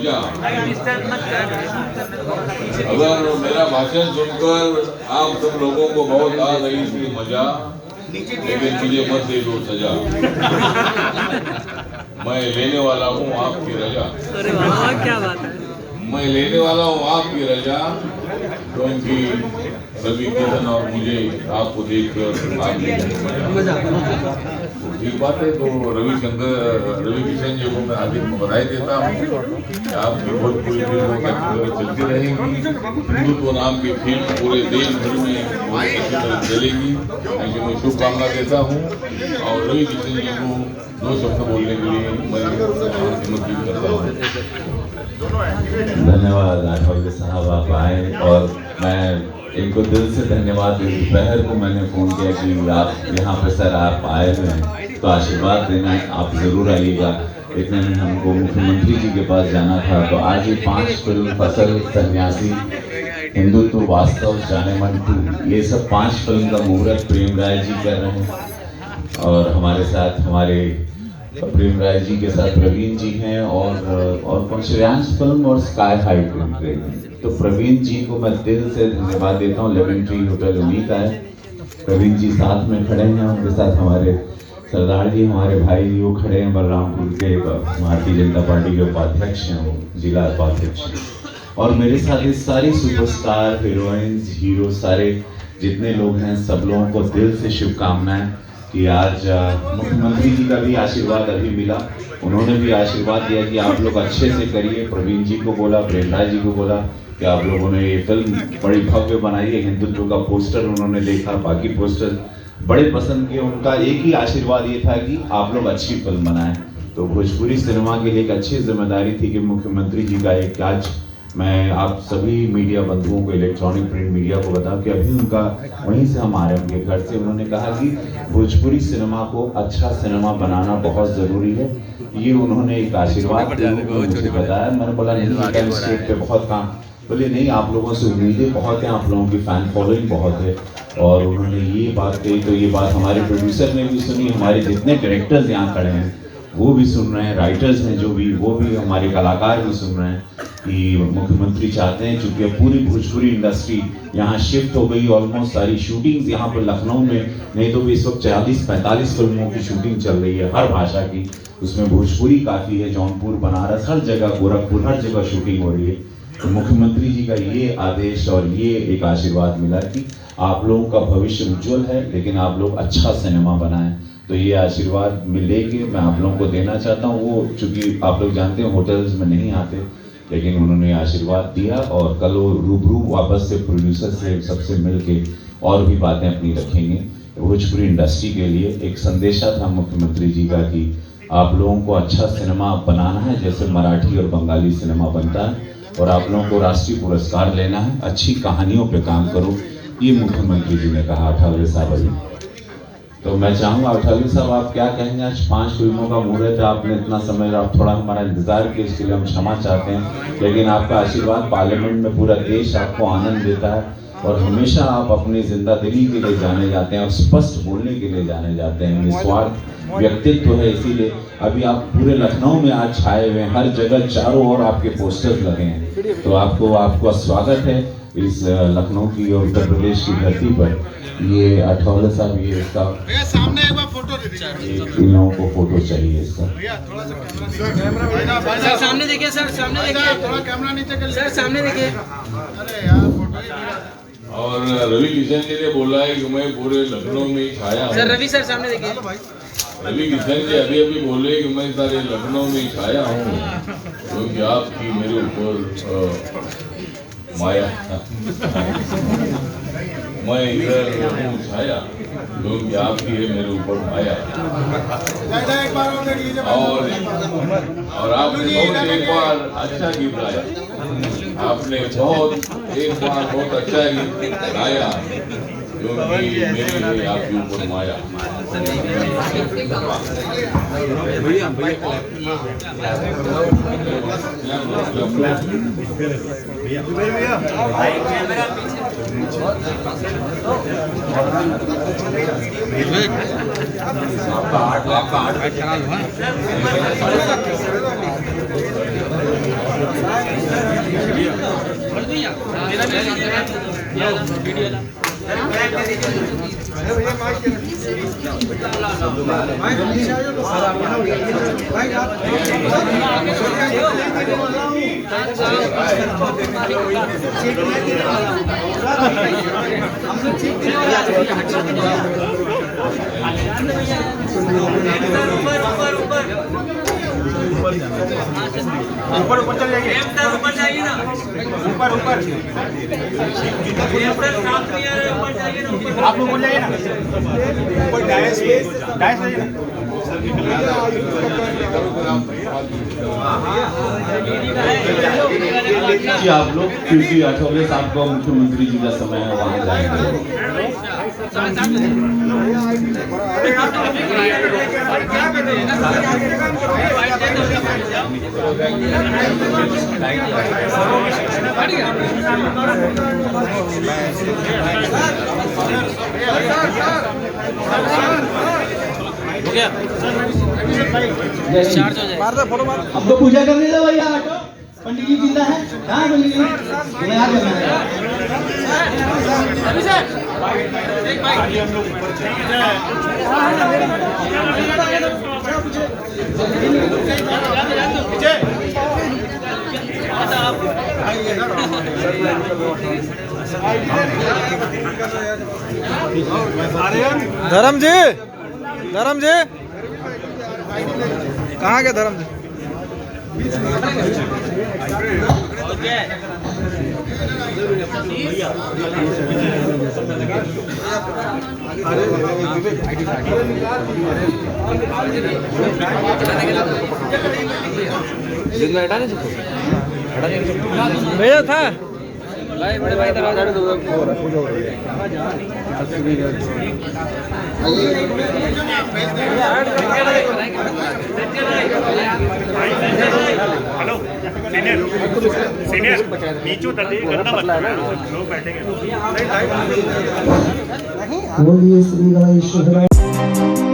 क्या? अगर मेरा भाषण सुनकर आप सब लोगों को बहुत आ रही थी मजा, लेकिन मुझे मत दे दो सजा। मैं लेने वाला हूँ आपकी रजा। अरे वाह, क्या बात है। मैं लेने वाला हूँ आपकी रजा, क्योंकि रवि किशन और मुझे आपको देखकर आपकी ठीक बात है। तो रवि किशन जी को मैं हार्दिक बधाई देता हूँ कि आपकी भोजपुरी फिल्मों की चलती रहेगी। हिंदुत्व नाम की फिल्म पूरे देश भर में चलेगी, ऐसी मैं शुभकामना देता हूँ। और रवि किशन जी को 2 शब्द बोलने के लिए मैं आमंत्रित करता हूँ। धन्यवाद राठौर साहब, आप आए और मैं इनको दिल से धन्यवाद दूँ। दोपहर को मैंने फ़ोन किया कि आप यहाँ पे सर आप आए हुए हैं तो आशीर्वाद देना, आप ज़रूर आइएगा। इतने में हमको मुख्यमंत्री जी के पास जाना था। तो आज ये 5 फिल्म, फसल, सन्यासी, हिंदुत्व, वास्तव, जानेमन 2, ये सब 5 फिल्म का मुहूर्त प्रेम राय जी कर रहे हैं। और हमारे साथ हमारे प्रेम राय जी के साथ प्रवीण जी हैं और कौन श्रेयांश फिल्म और स्काई हाई फिल्म के। तो प्रवीण जी को मैं दिल से धन्यवाद देता हूँ। लेमन ट्री होटल उन्हीं का है। प्रवीण जी साथ में खड़े हैं, उनके साथ हमारे सरदार जी, हमारे भाई जी, वो खड़े हैं बलरामपुर के भारतीय जनता पार्टी के उपाध्यक्ष हैं, वो जिला उपाध्यक्ष। और मेरे साथ ये सारी सुपरस्टार, हीरोइंस, हीरो, सारे जितने लोग हैं, सब लोगों को दिल से शुभकामनाएं कि आज मुख्यमंत्री जी का भी आशीर्वाद अभी मिला। उन्होंने भी आशीर्वाद दिया कि आप लोग अच्छे से करिए। प्रवीण जी को बोला, प्रेम राय जी को बोला कि आप लोगों ने ये फिल्म बड़ी भव्य बनाई है। हिंदुत्व का पोस्टर उन्होंने देखा, बाकी पोस्टर बड़े पसंद किए। उनका एक ही आशीर्वाद ये था कि आप लोग अच्छी फिल्म बनाएं। तो भोजपुरी सिनेमा के लिए एक अच्छी जिम्मेदारी थी कि मुख्यमंत्री जी का एक आज मैं आप सभी मीडिया बंधुओं को, इलेक्ट्रॉनिक प्रिंट मीडिया को बताऊं कि अभी उनका वहीं से हम आ रहे हैं उनके घर से। उन्होंने कहा कि भोजपुरी सिनेमा को अच्छा सिनेमा बनाना बहुत ज़रूरी है। ये उन्होंने एक आशीर्वाद मुझे बताया। मैंने बोला नहीं, स्टेट पे बहुत काम, बोले नहीं, आप लोगों से उम्मीदें बहुत हैं, आप लोगों की फ़ैन फॉलोइंग बहुत है। और उन्होंने ये बात कही तो ये बात हमारे प्रोड्यूसर ने भी सुनी, हमारे जितने डायरेक्टर्स यहाँ खड़े हैं वो भी सुन रहे हैं, राइटर्स हैं जो भी, वो भी, हमारे कलाकार भी सुन रहे हैं कि मुख्यमंत्री चाहते हैं, चूंकि पूरी भोजपुरी इंडस्ट्री यहाँ शिफ्ट हो गई। ऑलमोस्ट सारी शूटिंग्स यहाँ पर लखनऊ में, नहीं तो भी इस वक्त 40-45 फिल्मों की शूटिंग चल रही है हर भाषा की। उसमें भोजपुरी काफ़ी है, जौनपुर, बनारस, हर जगह, गोरखपुर, हर जगह शूटिंग हो रही है। तो मुख्यमंत्री जी का ये आदेश और ये एक आशीर्वाद मिला कि आप लोगों का भविष्य उज्जवल है, लेकिन आप लोग अच्छा सिनेमा बनाएं। तो ये आशीर्वाद मिलेगी मैं आप लोगों को देना चाहता हूँ। वो चूँकि आप लोग जानते हैं होटल्स में नहीं आते, लेकिन उन्होंने आशीर्वाद दिया। और कल वो रूबरू वापस से प्रोड्यूसर से सबसे मिल के और भी बातें अपनी रखेंगे। भोजपुरी इंडस्ट्री के लिए एक संदेशा था मुख्यमंत्री जी का कि आप लोगों को अच्छा सिनेमा बनाना है, जैसे मराठी और बंगाली सिनेमा बनता है, और आप लोगों को राष्ट्रीय पुरस्कार लेना है, अच्छी कहानियों पे काम करो। ये मुख्यमंत्री जी ने कहा अठावले साहब अभी। तो मैं चाहूँगा अठावले साहब आप क्या कहेंगे? आज 5 फिल्मों का मुहूर्त है, आपने इतना समय, आप थोड़ा हमारा इंतजार किया, इसके लिए हम क्षमा चाहते हैं। लेकिन आपका आशीर्वाद पार्लियामेंट में पूरा देश आपको आनंद देता है, और हमेशा आप अपनी जिंदादिली के लिए जाने जाते हैं और स्पष्ट बोलने के लिए जाने जाते हैं। निस्वार्थ व्यक्तित्व है, इसीलिए अभी आप पूरे लखनऊ में आज छाए हुए हैं, हर जगह चारों ओर आपके पोस्टर्स लगे हैं। तो आपको स्वागत है इस लखनऊ की और उत्तर प्रदेश की धरती पर। ये अठावले साहब, ये इसका सामने एक बार फोटो दे दीजिए। इन लोगों को फोटो चाहिए इसका। सर सामने देखिए, सर सामने देखिए, थोड़ा कैमरा नीचे कर सर सामने देखिए। अरे यार फोटो ही। और रवि किशन जी ने बोला है कि मैं पूरे लखनऊ में ही छाया हूँ। सर रवि सर सामने देखिए। रवि किशन जी अभी बोले कि मैं सारे लखनऊ में ही छाया हूँ, क्योंकि आपकी मेरे ऊपर माया, मैं इधर हूँ छाया, क्योंकि आपकी है मेरे ऊपर माया। एक बार और देख लीजिए। और आपने बहुत एक बार अच्छा गीत गाया, आपने एक बार बहुत अच्छा गीत गाया, क्योंकि मेरे लिए आपके ऊपर माया। आपका आर्ट खराब हुआ। ऊपर ऊपर चल जाइए, ऊपर जाइए ना, ऊपर ऊपर आप लोग बोल जाइए ना, ऊपर डायस पे जाइए ना। जी आप लोग क्योंकि आठवले साहब का मुख्यमंत्री जी का समय है वहाँ जाएंगे। हो गया चार्ज हो जाए। अब तो पूजा करने दो भैया, हटो। पंडित जी जिंदा है, कहाँ पंडित जी? मैं आ धर्म जी, धर्म जी कहाँ गए धर्म जी? भैया था भाई, बड़े भाई तरह हेलो सीनियर नीचे उतर दिए, गंदा मत लोग बैठेंगे। बोलिए श्री गणेश।